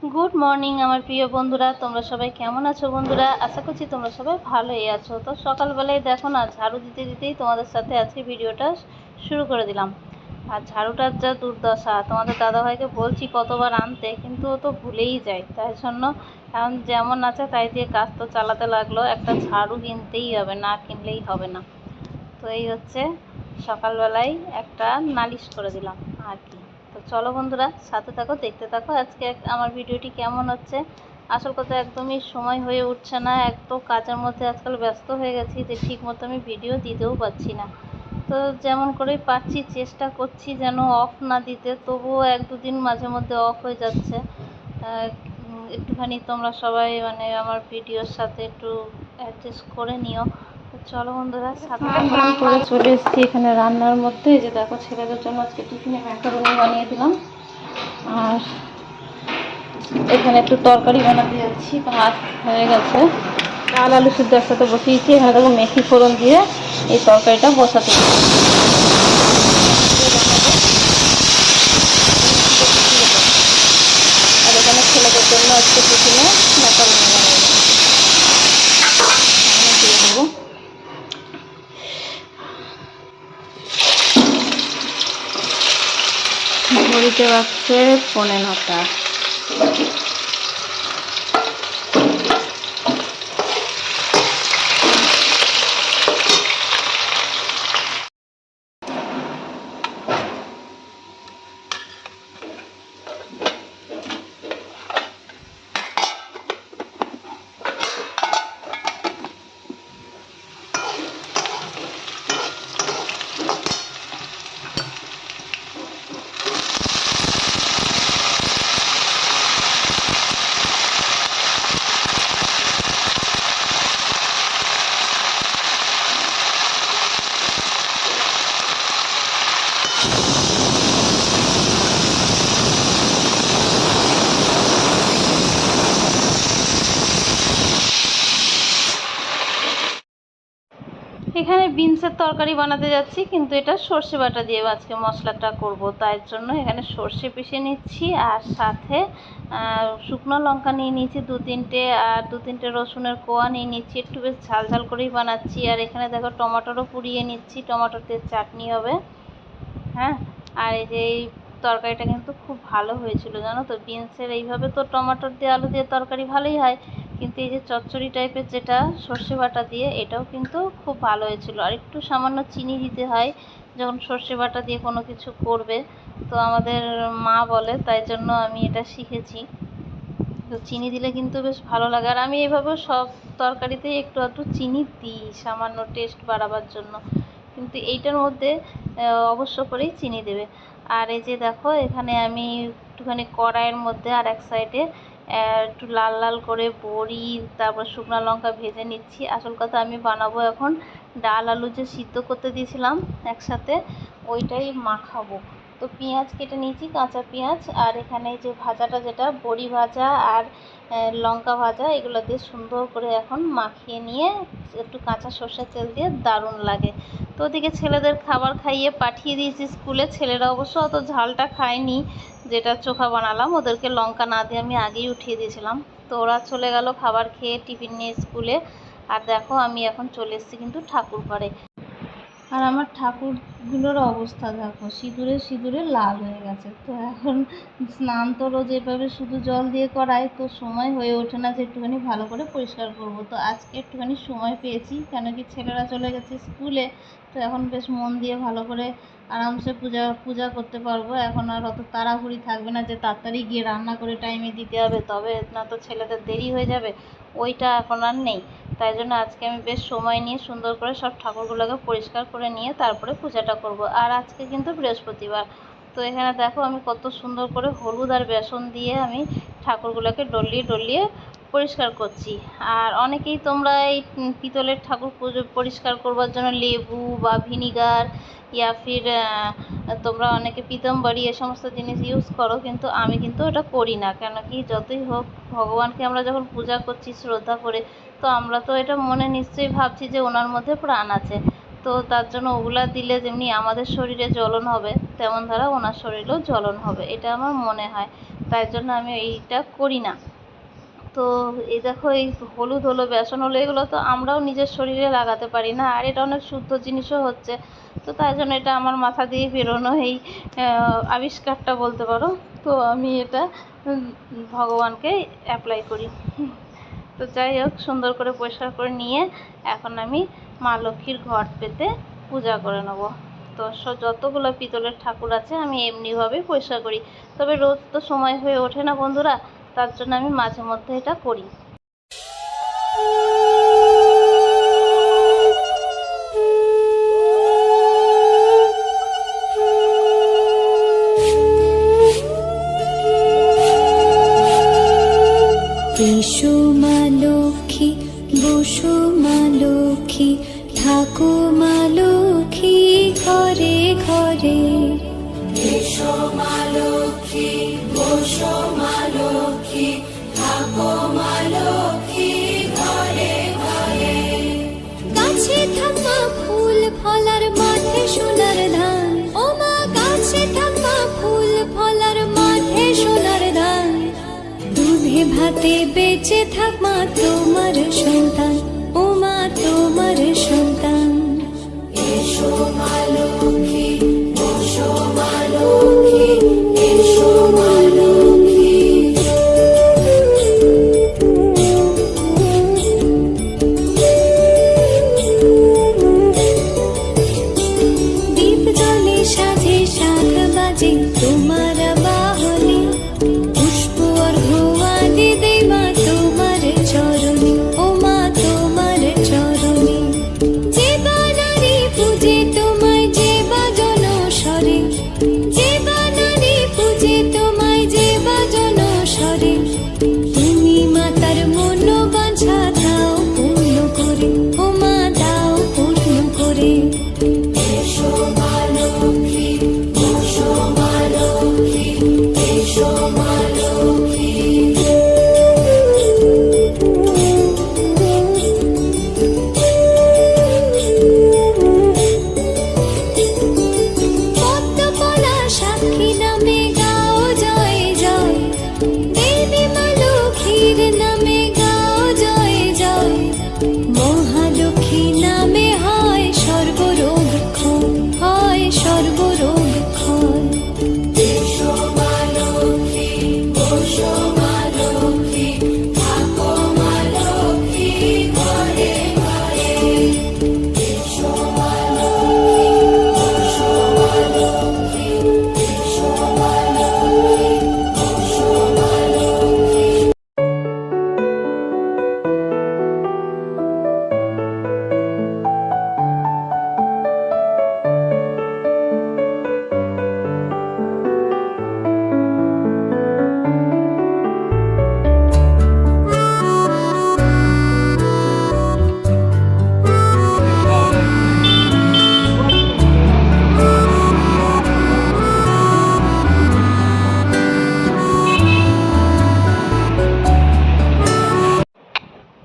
Good morning আমার প্রিয় বন্ধুরা, তোমরা সবাই কেমন আছো বন্ধুরা? আশা করছি তোমরা সবাই ভালোই আছো। তো সকালবেলায় দেখো না, ঝাড়ু দিতে দিতেই তোমাদের সাথে আজকে ভিডিওটা শুরু করে দিলাম। আর ঝাড়ুটার যা দুর্দশা, তোমাদের দাদাভাইকে বলছি কতবার আনতে, কিন্তু ও তো ভুলেই যায়। তাই জন্য এখন যেমন আছে তাই দিয়ে কাজ তো চালাতে লাগলো। একটা ঝাড়ু কিনতেই হবে, না কিনলেই হবে না। তো এই হচ্ছে সকালবেলায় একটা নালিশ করে দিলাম আর কি। তো চলো বন্ধুরা, সাথে থাকো, দেখতে থাকো আজকে আমার ভিডিওটি কেমন হচ্ছে। আসল কথা, একদমই সময় হয়ে উঠছে না, এত কাজের মধ্যে আজকাল ব্যস্ত হয়ে গেছি যে ঠিক মতো আমি ভিডিও দিতেও পারছি না। তো যেমন করেই পাচ্ছি চেষ্টা করছি যেন অফ না দিতে, তবুও এক দুদিন মাঝে মধ্যে অফ হয়ে যাচ্ছে। একটুখানি তোমরা সবাই আমার ভিডিওর সাথে একটু অ্যাডজাস্ট করে নিও। তো চলো বন্ধুরা, সাথে করে চলে এসেছি এখানে রান্নার মধ্যে। এই যে দেখো, ছেলেদের জন্য আজকে টিফিনে ম্যাকারোনি বানিয়ে দিলাম। আর এখানে একটু তরকারি বানাতে যাচ্ছি, ভাত হয়ে গেছে, ডাল আলু সিদ্ধ একসাথে বসিয়েছি। এখানে দেখো মেথি ফোড়ন দিয়ে এই তরকারিটা বসাতে আর এখানে ছেলেদের জন্য আজকে টিফিনে ম্যাকারোনি বানিয়ে দিয়ে দেবো। ঘড়িতে বাজছে 9:45। এখানে বিনসের তরকারি বানাতে যাচ্ছি, কিন্তু এটা সর্ষে বাটা দিয়ে আজকে মশলাটা করব। তাই জন্য এখানে সর্ষে পিষে নিচ্ছি, আর সাথে শুকনো লঙ্কা নিয়ে নিয়েছি 2-3টে, আর 2-3টে রসুনের কোয়া নিয়ে নিচ্ছি। একটু বেশ ঝাল ঝাল করেই বানাচ্ছি। আর এখানে দেখো টমেটোরও পুড়িয়ে নিচ্ছি, টমেটোর দিয়ে চাটনি হবে। হ্যাঁ, আর এই যে এই তরকারিটা কিন্তু খুব ভালো হয়েছিল জানো তো। বিনসের এইভাবে তো টমেটোর দিয়ে আলু দিয়ে তরকারি ভালোই হয়, কিন্তু এই যে চচ্চড়ি টাইপের যেটা সর্ষে বাটা দিয়ে, এটাও কিন্তু খুব ভালো হয়েছিল। আর একটু সামান্য চিনি দিতে হয় যখন সর্ষে বাটা দিয়ে কোনো কিছু করবে, তো আমাদের মা বলে, তাই জন্য আমি এটা শিখেছি। তো চিনি দিলে কিন্তু বেশ ভালো লাগে। আর আমি এইভাবে সব তরকারিতেই একটু একটু চিনি দিই, সামান্য টেস্ট বাড়াবার জন্য। কিন্তু এইটার মধ্যে অবশ্য করেই চিনি দেবে। আর এই যে দেখো, এখানে আমি একটুখানি কড়াইয়ের মধ্যে আর এক সাইডে একটু লাল লাল করে বড়ি, তারপর শুকনো লঙ্কা ভেজে নিচ্ছি। আসল কথা, আমি বানাবো এখন ডাল আলু যে সিদ্ধ করতে দিয়েছিলাম একসাথে, ওইটাই মাখাবো। তো পেঁয়াজ কেটে নিয়েছি, কাঁচা পেঁয়াজ, আর এখানে যে ভাজাটা, যেটা বড়ি ভাজা আর লঙ্কা ভাজা, এগুলো দিয়ে সুন্দর করে এখন মাখিয়ে নিয়ে একটু কাঁচা সর্ষের তেল দিয়ে দারুণ লাগে। তো ওদিকে ছেলেদের খাবার খাইয়ে পাঠিয়ে দিয়েছি স্কুলে। ছেলেরা অবশ্য অত ঝালটা খায়নি, যেটা চোখা বানালাম ওদেরকে লঙ্কা না দিয়ে আমি আগেই উঠিয়ে দিয়েছিলাম। তো ওরা চলে গেল খাবার খেয়ে টিফিন নিয়ে স্কুলে। আর দেখো, আমি এখন চলে এসেছি কিন্তু ঠাকুর ঘরে। আর আমার ঠাকুরগুলোর অবস্থা দেখো, সিঁদুরে সিঁদুরে লাল হয়ে গেছে। তো এখন স্নান তো রোজ এভাবে শুধু জল দিয়ে করায়, তো সময় হয়ে ওঠে না যে একটুখানি ভালো করে পরিষ্কার করব। তো আজকে একটুখানি সময় পেয়েছি, কেন কি ছেলেরা চলে গেছে স্কুলে। তো এখন বেশ মন দিয়ে ভালো করে আরামসে পূজা করতে পারবো। এখন আর অত তাড়াহুড়ি থাকবে না যে তাড়াতাড়ি গিয়ে রান্না করে টাইমে দিতে হবে, তবে না তো ছেলেদের দেরি হয়ে যাবে, ওইটা এখন আর নেই। তাই জন্য আজকে আমি বেশ সময় নিয়ে সুন্দর করে সব ঠাকুরগুলোকে পরিষ্কার করে নিয়ে তারপরে পূজাটা করব। আর আজকে কিন্তু বৃহস্পতিবার। তো এখানে দেখো, আমি কত সুন্দর করে হলুদ আর বেসন দিয়ে আমি ঠাকুরগুলোকে ডলিয়ে ডলিয়ে পরিষ্কার করছি। আর অনেকেই তোমরা এই পিতলের ঠাকুর পরিষ্কার করবার জন্য লেবু বা ভিনিগার, ইয়া ফির তোমরা অনেকে পিতম্বরী, এ সমস্ত জিনিস ইউজ করো, কিন্তু আমি কিন্তু ওটা করি না। কেন কি, যতই হোক ভগবানকে আমরা যখন পূজা করছি শ্রদ্ধা করে, তো আমরা তো এটা মনে নিশ্চয়ই ভাবছি যে ওনার মধ্যে প্রাণ আছে। তো তার জন্য ওগুলা দিলে যেমনি আমাদের শরীরে জ্বলন হবে, তেমন ধারা ওনার শরীরেও জ্বলন হবে, এটা আমার মনে হয়। তাই জন্য আমি এইটা করি না। তো এই দেখো, এই হলুদ হলো, বেসন হলো, এগুলো তো আমরাও নিজের শরীরে লাগাতে পারি না, আর এটা অনেক শুদ্ধ জিনিসও হচ্ছে। তো তাই জন্য এটা আমার মাথা দিয়ে বেরোনো এই আবিষ্কারটা বলতে পারো। তো আমি এটা ভগবানকে অ্যাপ্লাই করি। তো যাই হোক, সুন্দর করে পরিষ্কার করে নিয়ে এখন আমি মা লক্ষ্মীর ঘট পেতে পূজা করে নেব। তো যতগুলো পিতলের ঠাকুর আছে আমি এমনিভাবেই পরিষ্কার করি, তবে রোজ তো সময় হয়ে ওঠে না বন্ধুরা, তার জন্য আমি মাঝে মধ্যে এটা করি। এসো মা লক্ষ্মী, বসো মা লক্ষ্মী, থাকো মা লক্ষ্মী ঘরে ঘরে। এসো মা লক্ষ্মী, বসো মা লক্ষ্মী, থাকো মা লক্ষ্মী ঘরে ঘরে। গাছে থাকা ফুল ফলার মাঠে সোনার ধান, ও মা গাছে থাকা ফুল ফলার মাঠে সোনার ধান। দুধে ভাতে বেঁচে থাক মা তোমার সন্তান, ও মা তোমার সন্তান। এসো মা লক্ষ্মী, বসো মা লক্ষ্মী, এসো মা লক্ষ্মী। দীপ জলে সাজে শাখ বাজে তোমার বাহনে, পুষ্প অর্ঘ্য আদি দেই মা তোমার চরণে, ও মা তোমার চরণে। যে বানারি পূজে তোমায়, যে বাজন স্বরে, যে বানারি পূজে তোমায়, যে বাজন স্বরে। তুমি মাতার মনোবাঞ্ছা দাও পূর্ণ করে, ও মা দাও পূর্ণ করে। এসো মা লক্ষ্মী, বসো মা লক্ষ্মী, এসো মা লক্ষ্মী। পদ্মকলা সাক্ষী নামে গাও জয় জয়, দেবী মা লক্ষ্মীর নামে গাও জয় জয়। মহালক্ষ্মী নামে হয় সর্বরোগ ক্ষয়, হয় সর্বরোগ ক্ষয়। এসো মা লক্ষ্মী, বসো মা লক্ষ্মী, থাকো মা লক্ষ্মী ঘরে ঘরে। এসো মা লক্ষ্মী, বসো মা লক্ষ্মী, এসো মা লক্ষ্মী, বসো মা লক্ষ্মী।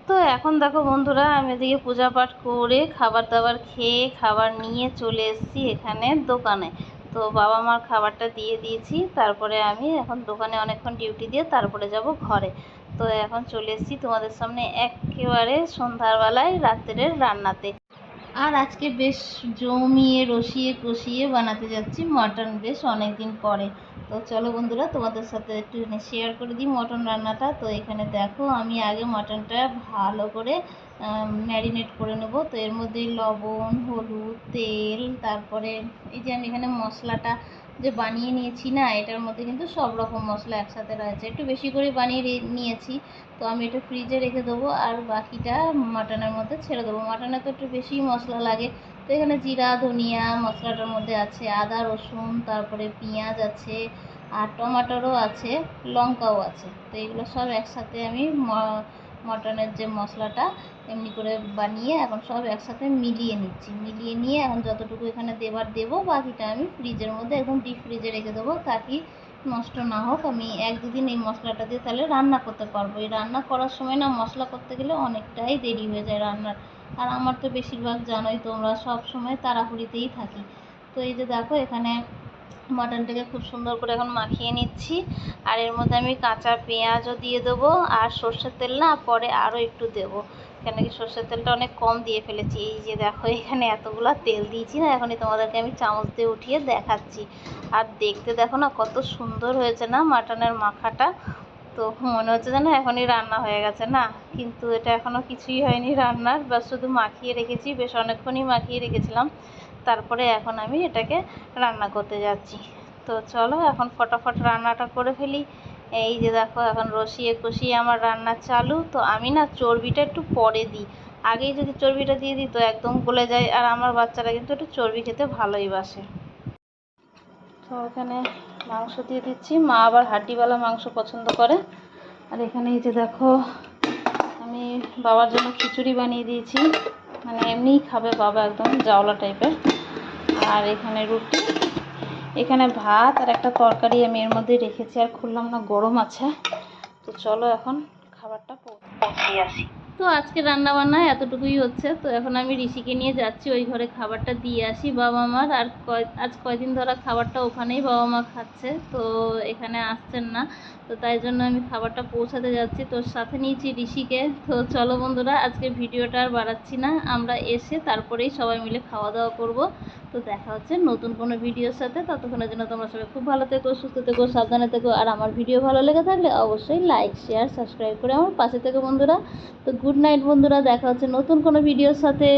তো এখন দেখো বন্ধুরা, আমি এদিকে পূজা পাঠ করে খাবার দাবার খেয়ে খাবার নিয়ে চলে এসেছি এখানে দোকানে। তো বাবা মার খাবারটা দিয়ে দিয়েছি, তারপরে আমি এখন দোকানে অনেকক্ষণ ডিউটি দিয়ে তারপরে যাব ঘরে। তো এখন চলে এসেছি তোমাদের সামনে একেবারে সন্ধ্যাবেলায় রাত্রের রান্নাতে। আর আজকে বেশ জমিয়ে রসিয়ে কষিয়ে বানাতে যাচ্ছি মটন, বেশ অনেক দিন পরে। তো চলো বন্ধুরা, তোমাদের সাথে একটু শেয়ার করে দিই মটন রান্নাটা। তো এখানে দেখো, আমি আগে মটনটা ভালো করে ম্যারিনেট করে নেব। তো এর মধ্যে লবণ, হলুদ, তেল, তারপরে এই যে আমি এখানে মশলাটা যে বানিয়ে নিয়েছি না, এটার মধ্যে কিন্তু সব রকম মশলা একসাথে রয়েছে, একটু বেশি করে বানিয়ে নিয়েছি। তো আমি এটা ফ্রিজে রেখে দেবো, আর বাকিটা মাটনের মধ্যে ছেড়ে দেবো। মাটনে তো একটু বেশি মশলা লাগে। তো এখানে জিরা, ধনিয়া মশলাটার মধ্যে আছে, আদা, রসুন, তারপরে পেঁয়াজ আছে, আর টমেটোরও আছে, লঙ্কাও আছে। তো এগুলো সব একসাথে আমি মটনের যে মশলাটা এমনি করে বানিয়ে এখন সব একসাথে মিলিয়ে নিচ্ছি। মিলিয়ে নিয়ে এখন যতটুকু এখানে দেবার দেবো, বাকিটা আমি ফ্রিজের মধ্যে একদম ডিপ ফ্রিজে রেখে দেবো, তাকি নষ্ট না হোক। আমি 1-2 দিন এই মশলাটা দিয়ে তাহলে রান্না করতে পারবো। এই রান্না করার সময় না, মশলা করতে গেলে অনেকটাই দেরি হয়ে যায় রান্নার, আর আমার তো বেশিরভাগ জানোই তোমরা, সব সময় তাড়াহুড়িতেই থাকি। তো এই যে দেখো এখানে মাটনটাকে খুব সুন্দর করে এখন মাখিয়ে নিচ্ছি। আর এর মধ্যে আমি কাঁচা পেঁয়াজও দিয়ে দেবো, আর সর্ষের তেল না পরে আরও একটু দেবো, কেন কি সর্ষের তেলটা অনেক কম দিয়ে ফেলেছি। এই যে দেখো এখানে এতগুলো তেল দিয়েছি না, এখনই তোমাদেরকে আমি চামচ দিয়ে উঠিয়ে দেখাচ্ছি। আর দেখতে দেখো না কত সুন্দর হয়েছে না মাটনের মাখাটা। তো মনে হচ্ছে যেন এখনই রান্না হয়ে গেছে না, কিন্তু এটা এখনও কিছুই হয়নি রান্নার, বা শুধু মাখিয়ে রেখেছি, বেশ অনেকক্ষণই মাখিয়ে রেখেছিলাম। তারপরে এখন আমি এটাকে রান্না করতে যাচ্ছি। তো চলো এখন ফটাফট রান্নাটা করে ফেলি। এই যে দেখো এখন রসিয়ে কষিয়ে আমার রান্না চালু। তো আমি না চর্বিটা একটু পরে দিই, আগেই যদি চর্বিটা দিয়ে দিই তো একদম গলে যায়, আর আমার বাচ্চারা কিন্তু একটু চর্বি খেতে ভালোই বাসে। তো এখানে মাংস দিয়ে দিচ্ছি, মা আবার হাড্ডিওয়ালা মাংস পছন্দ করে। আর এখানে এই যে দেখো আমি বাবার জন্য খিচুড়ি বানিয়ে দিয়েছি, মানে এমনিই খাবে বাবা, একদম জাওলা টাইপের। আর এখানে রুটি, এখানে ভাত আর একটা তরকারি আমি এর মধ্যে রেখেছি, আর খুললাম না, গরম আছে। তো চলো এখন খাবারটা পৌঁছিয়ে আসি। তো আজকে রান্না বান্না এতটুকুই হচ্ছে। তো এখন আমি ঋষিকে নিয়ে যাচ্ছি ওই ঘরে খাবারটা দিয়ে আসি বাবা মার। আর আজ কয়দিন ধরে খাবারটা ওখানেই বাবা মা খাচ্ছে, তো এখানে আসছেন না। তো তাই জন্য আমি খাবারটা পৌঁছাতে যাচ্ছি, তো সাথে নিয়েছি ঋষিকে। তো চলো বন্ধুরা, আজকে ভিডিওটা আর বাড়াচ্ছি না, আমরা এসে তারপরেই সবাই মিলে খাওয়া দাওয়া করব। তো দেখা হচ্ছে নতুন কোনো ভিডিওর সাথে। ততক্ষণের জন্য তোমরা সবাই খুব ভালো থেকো, সুস্থ থেকো, সাবধানে থেকো। আর আমার ভিডিও ভালো লেগে থাকলে অবশ্যই লাইক, শেয়ার, সাবস্ক্রাইব করে আমার পাশে থেকো বন্ধুরা। তো গুড নাইট বন্ধুরা, দেখা হচ্ছে নতুন কোনো ভিডিওর সাথে।